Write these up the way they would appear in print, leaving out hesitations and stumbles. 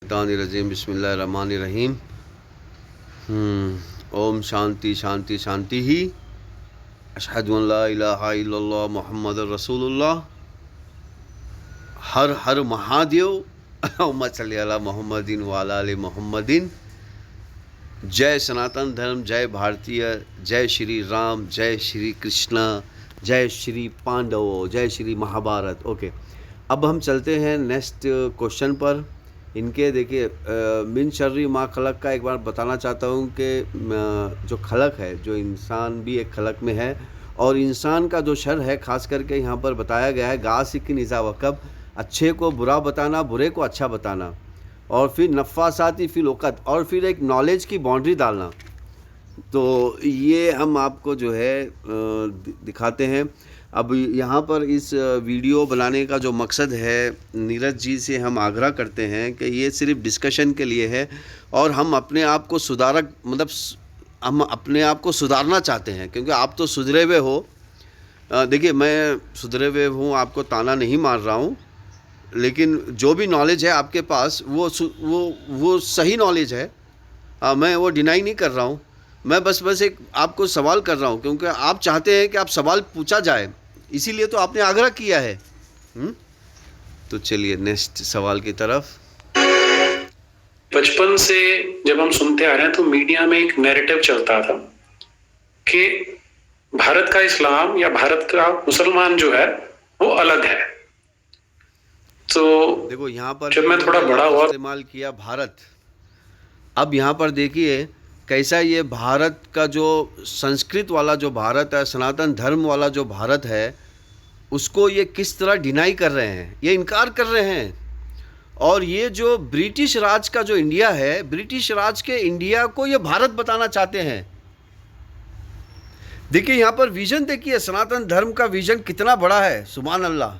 रजीम बिस्मिल्लाहिर्रहमानिर्रहीम। ओम शांति शांति शांति ही। अशहदु अन ला इलाहा इल्लल्लाह मुहम्मदुर रसूलुल्लाह। हर हर महादेव। अल्लाहुम्मा सल्ली अला मुहम्मदिन व अला आलि मुहम्मदिन। जय सनातन धर्म, जय भारतीय, जय श्री राम, जय श्री कृष्ण, जय श्री पांडवों, जय श्री महाभारत। ओके, अब हम चलते हैं नेक्स्ट क्वेश्चन पर। इनके देखिए मिन शर्री मा खलक का एक बार बताना चाहता हूँ कि जो खलक है, जो इंसान भी एक खलक में है, और इंसान का जो शर है ख़ास करके यहाँ पर बताया गया है गासिक निज़ा वक़ब, अच्छे को बुरा बताना, बुरे को अच्छा बताना, और फिर नफ़ासाती फिल वक़्त, और फिर एक नॉलेज की बाउंड्री डालना। तो ये हम आपको जो है दिखाते हैं। अब यहाँ पर इस वीडियो बनाने का जो मकसद है, नीरज जी से हम आग्रह करते हैं कि ये सिर्फ डिस्कशन के लिए है, और हम अपने आप को सुधारक मतलब हम अपने आप को सुधारना चाहते हैं, क्योंकि आप तो सुधरे हुए हो। देखिए, मैं सुधरे हुए हूँ, आपको ताना नहीं मार रहा हूँ, लेकिन जो भी नॉलेज है आपके पास वो सही नॉलेज है। मैं वो डिनाई नहीं कर रहा हूँ। मैं बस एक आपको सवाल कर रहा हूँ, क्योंकि आप चाहते हैं कि आप सवाल पूछा जाए, इसीलिए तो आपने आग्रह किया है। तो चलिए नेक्स्ट सवाल की तरफ। बचपन से जब हम सुनते आ रहे हैं तो मीडिया में एक नैरेटिव चलता था कि भारत का इस्लाम या भारत का मुसलमान जो है वो अलग है। तो देखो यहाँ पर जब मैं थोड़ा बड़ा हुआ इस्तेमाल किया भारत। अब यहाँ पर देखिए कैसा ये भारत का जो संस्कृत वाला जो भारत है, सनातन धर्म वाला जो भारत है, उसको ये किस तरह डिनाई कर रहे हैं, ये इनकार कर रहे हैं। और ये जो ब्रिटिश राज का जो इंडिया है, ब्रिटिश राज के इंडिया को ये भारत बताना चाहते हैं। देखिए यहाँ पर विजन देखिए, सनातन धर्म का विजन कितना बड़ा है, सुभान अल्लाह,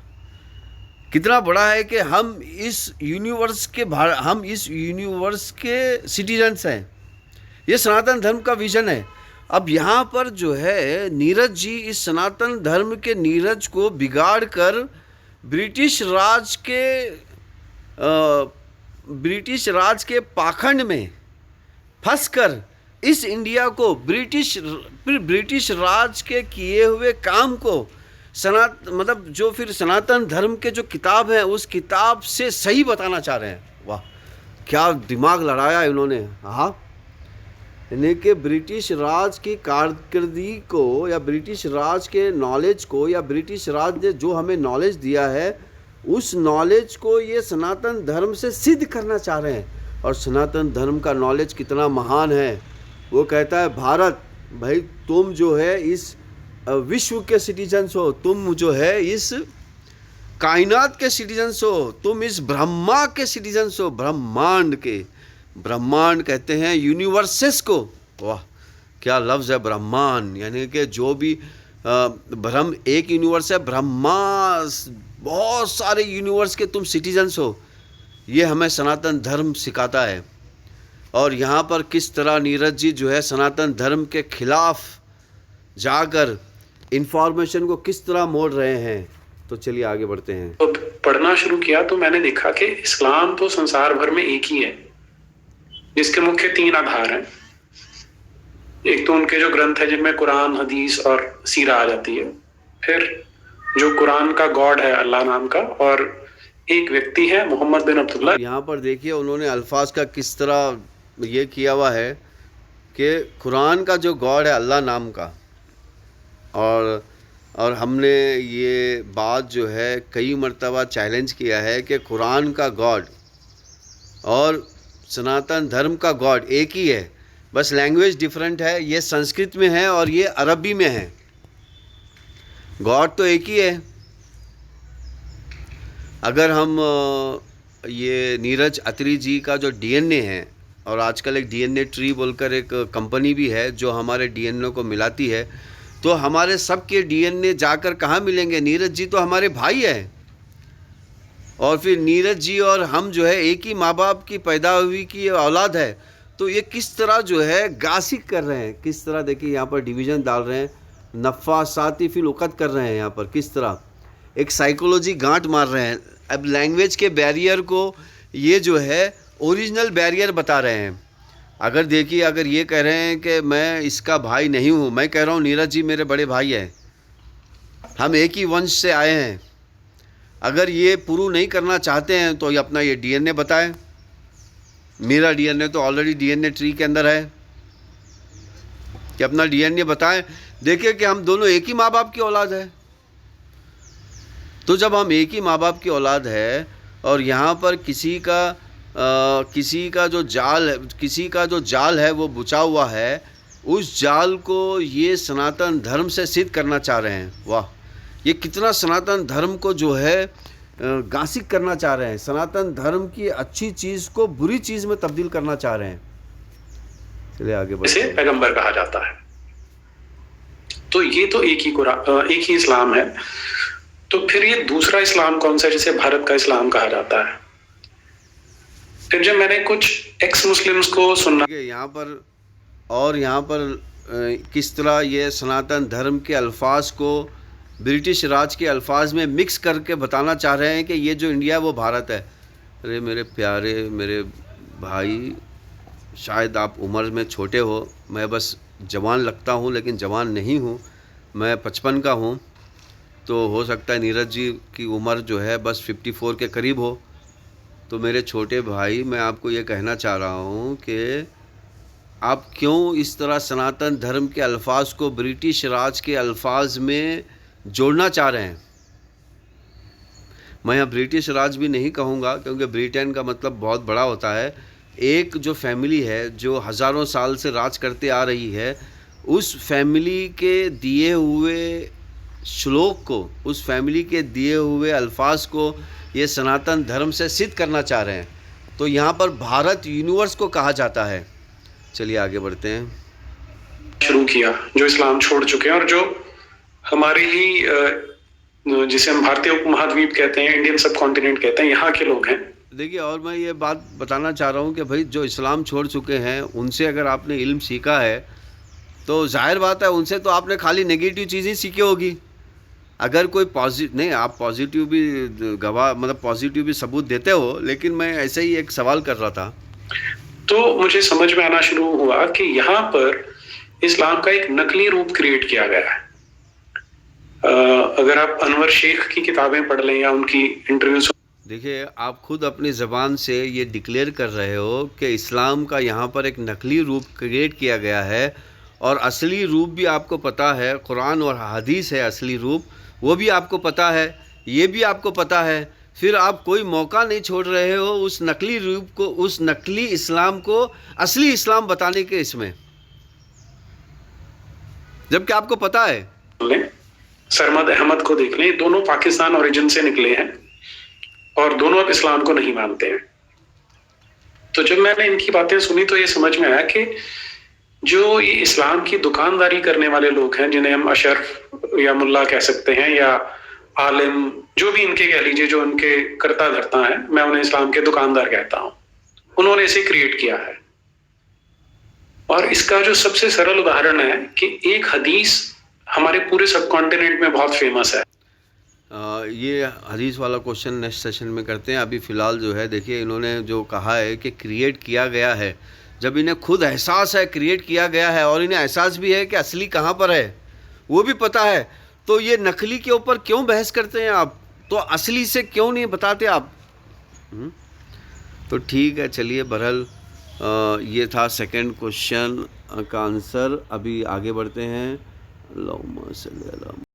कितना बड़ा है कि हम इस यूनिवर्स के सिटीजन्स हैं। ये सनातन धर्म का विजन है। अब यहाँ पर जो है नीरज जी इस सनातन धर्म के नीरज को बिगाड़ कर ब्रिटिश राज के पाखंड में फंसकर इस इंडिया को ब्रिटिश राज के किए हुए काम को जो फिर सनातन धर्म के जो किताब है उस किताब से सही बताना चाह रहे हैं। वाह, क्या दिमाग लड़ाया इन्होंने। हाँ, यानी कि ब्रिटिश राज की कारकर्दगी को, या ब्रिटिश राज के नॉलेज को, या ब्रिटिश राज ने जो हमें नॉलेज दिया है उस नॉलेज को ये सनातन धर्म से सिद्ध करना चाह रहे हैं। और सनातन धर्म का नॉलेज कितना महान है। वो कहता है भारत भाई, तुम जो है इस विश्व के सिटीजन्स हो, तुम जो है इस कायनात के सिटीजन्स हो, तुम इस ब्रह्मा के सिटीजन्स हो, ब्रह्मांड कहते हैं यूनिवर्सेस को। वाह, क्या लफ्ज़ है ब्रह्मांड, यानी कि जो भी ब्रह्म एक यूनिवर्स है, ब्रह्मा बहुत सारे यूनिवर्स के तुम सिटीजन्स हो। ये हमें सनातन धर्म सिखाता है। और यहाँ पर किस तरह नीरज जी जो है सनातन धर्म के खिलाफ जाकर इंफॉर्मेशन को किस तरह मोड़ रहे हैं। तो चलिए आगे बढ़ते हैं। तो पढ़ना शुरू किया तो मैंने देखा कि इस्लाम तो संसार भर में एक ही है, जिसके मुख्य 3 आधार हैं। एक तो उनके जो ग्रंथ है जिनमें कुरान, हदीस और सीरा आ जाती है। फिर जो कुरान का गॉड है अल्लाह नाम का, और एक व्यक्ति है मोहम्मद बिन अब्दुल्ला। यहाँ पर देखिए उन्होंने अल्फाज का किस तरह ये किया हुआ है कि कुरान का जो गॉड है अल्लाह नाम का, और हमने ये बात जो है कई मर्तबा चैलेंज किया है कि कुरान का गॉड और सनातन धर्म का गॉड एक ही है, बस लैंग्वेज डिफरेंट है। ये संस्कृत में है और ये अरबी में है। गॉड तो एक ही है। अगर हम ये नीरज अत्री जी का जो डीएनए है, और आजकल एक डीएनए ट्री बोलकर एक कंपनी भी है जो हमारे डीएनए को मिलाती है, तो हमारे सबके डीएनए जाकर कहाँ मिलेंगे? नीरज जी तो हमारे भाई है, और फिर नीरज जी और हम जो है एक ही माँ बाप की पैदा हुई की औलाद है। तो ये किस तरह जो है गासिक कर रहे हैं, किस तरह देखिए यहाँ पर डिवीज़न डाल रहे हैं, नफ़ासाती फिल वक़्त कर रहे हैं। यहाँ पर किस तरह एक साइकोलॉजी गांठ मार रहे हैं। अब लैंग्वेज के बैरियर को ये जो है ओरिजिनल बैरियर बता रहे हैं। अगर देखिए, अगर ये कह रहे हैं कि मैं इसका भाई नहीं हूँ, मैं कह रहा हूँ नीरज जी मेरे बड़े भाई हैं, हम एक ही वंश से आए हैं। अगर ये प्रूव नहीं करना चाहते हैं तो ये अपना ये डीएनए बताएं। मेरा डीएनए तो ऑलरेडी डीएनए ट्री के अंदर है, कि अपना डीएनए बताएं। देखिए कि हम दोनों एक ही माँ बाप की औलाद है। तो जब हम एक ही माँ बाप की औलाद है और यहाँ पर किसी का जो जाल है वो बुझा हुआ है, उस जाल को ये सनातन धर्म से सिद्ध करना चाह रहे हैं। वाह, ये कितना सनातन धर्म को जो है गासिक करना चाह रहे हैं, सनातन धर्म की अच्छी चीज़ को बुरी चीज़ में तब्दील करना चाह रहे हैं। चलिए आगे बढ़ते हैं। इसे पैगंबर कहा जाता है। तो ये तो एक ही इस्लाम है। तो फिर ये दूसरा इस्लाम कौन सा है जिसे भारत का इस्लाम कहा जाता है? फिर जब मैंने कुछ एक्स मुस्लिम्स को सुनना, यहाँ पर किस तरह ये सनातन धर्म के अल्फाज को ब्रिटिश राज के अल्फाज में मिक्स करके बताना चाह रहे हैं कि ये जो इंडिया है वो भारत है। अरे मेरे प्यारे मेरे भाई, शायद आप उम्र में छोटे हो, मैं बस जवान लगता हूँ लेकिन जवान नहीं हूँ, मैं 55 का हूँ। तो हो सकता है नीरज जी की उम्र जो है बस 54 के करीब हो। तो मेरे छोटे भाई, मैं आपको ये कहना चाह रहा हूँ कि आप क्यों इस तरह सनातन धर्म के अल्फाज को ब्रिटिश राज के अल्फाज में जोड़ना चाह रहे हैं। मैं यहाँ ब्रिटिश राज भी नहीं कहूँगा, क्योंकि ब्रिटेन का मतलब बहुत बड़ा होता है। एक जो फैमिली है जो हज़ारों साल से राज करते आ रही है, उस फैमिली के दिए हुए श्लोक को, उस फैमिली के दिए हुए अल्फाज को ये सनातन धर्म से सिद्ध करना चाह रहे हैं। तो यहाँ पर भारत यूनिवर्स को कहा जाता है। चलिए आगे बढ़ते हैं। शुरू किया जो इस्लाम छोड़ चुके हैं और जो हमारे ही जिसे हम भारतीय उपमहाद्वीप कहते हैं, इंडियन सब कॉन्टिनेंट कहते हैं, यहाँ के लोग हैं। देखिए, और मैं ये बात बताना चाह रहा हूँ कि भाई जो इस्लाम छोड़ चुके हैं उनसे अगर आपने इल्म सीखा है तो जाहिर बात है उनसे तो आपने खाली नेगेटिव चीज़ें सीखी होगी। अगर कोई पॉजिटिव नहीं, आप पॉजिटिव भी मतलब पॉजिटिव भी सबूत देते हो, लेकिन मैं ऐसे ही एक सवाल कर रहा था। तो मुझे समझ में आना शुरू हुआ कि यहाँ पर इस्लाम का एक नकली रूप क्रिएट किया गया है। अगर आप अनवर शेख की किताबें पढ़ लें या उनकी इंटरव्यूज, देखिए आप खुद अपनी ज़बान से ये डिक्लेयर कर रहे हो कि इस्लाम का यहाँ पर एक नकली रूप क्रिएट किया गया है, और असली रूप भी आपको पता है, कुरान और हदीस है असली रूप, वो भी आपको पता है, ये भी आपको पता है। फिर आप कोई मौका नहीं छोड़ रहे हो उस नकली रूप को, उस नकली इस्लाम को असली इस्लाम बताने के इसमें, जबकि आपको पता है। सरमद अहमद को देख लें, दोनों पाकिस्तान ओरिजिन से निकले हैं और दोनों अब इस्लाम को नहीं मानते हैं। तो जब मैंने इनकी बातें सुनी तो ये समझ में आया कि जो ये इस्लाम की दुकानदारी करने वाले लोग हैं, जिन्हें हम अशरफ या मुल्ला कह सकते हैं या आलिम, जो भी इनके कह लीजिए, जो उनके करता धरता है, मैं उन्हें इस्लाम के दुकानदार कहता हूं, उन्होंने इसे क्रिएट किया है। और इसका जो सबसे सरल उदाहरण है कि एक हदीस हमारे पूरे सब कॉन्टिनेंट में बहुत फेमस है। ये हदीस वाला क्वेश्चन नेक्स्ट सेशन में करते हैं। अभी फ़िलहाल जो है देखिए, इन्होंने जो कहा है कि क्रिएट किया गया है, जब इन्हें खुद एहसास है क्रिएट किया गया है और इन्हें एहसास भी है कि असली कहाँ पर है वो भी पता है, तो ये नकली के ऊपर क्यों बहस करते हैं आप? तो असली से क्यों नहीं बताते आप? तो ठीक है, चलिए बहरहाल ये था सेकंड क्वेश्चन का आंसर। अभी आगे बढ़ते हैं। अल्लाहुम्मा सल्ली अला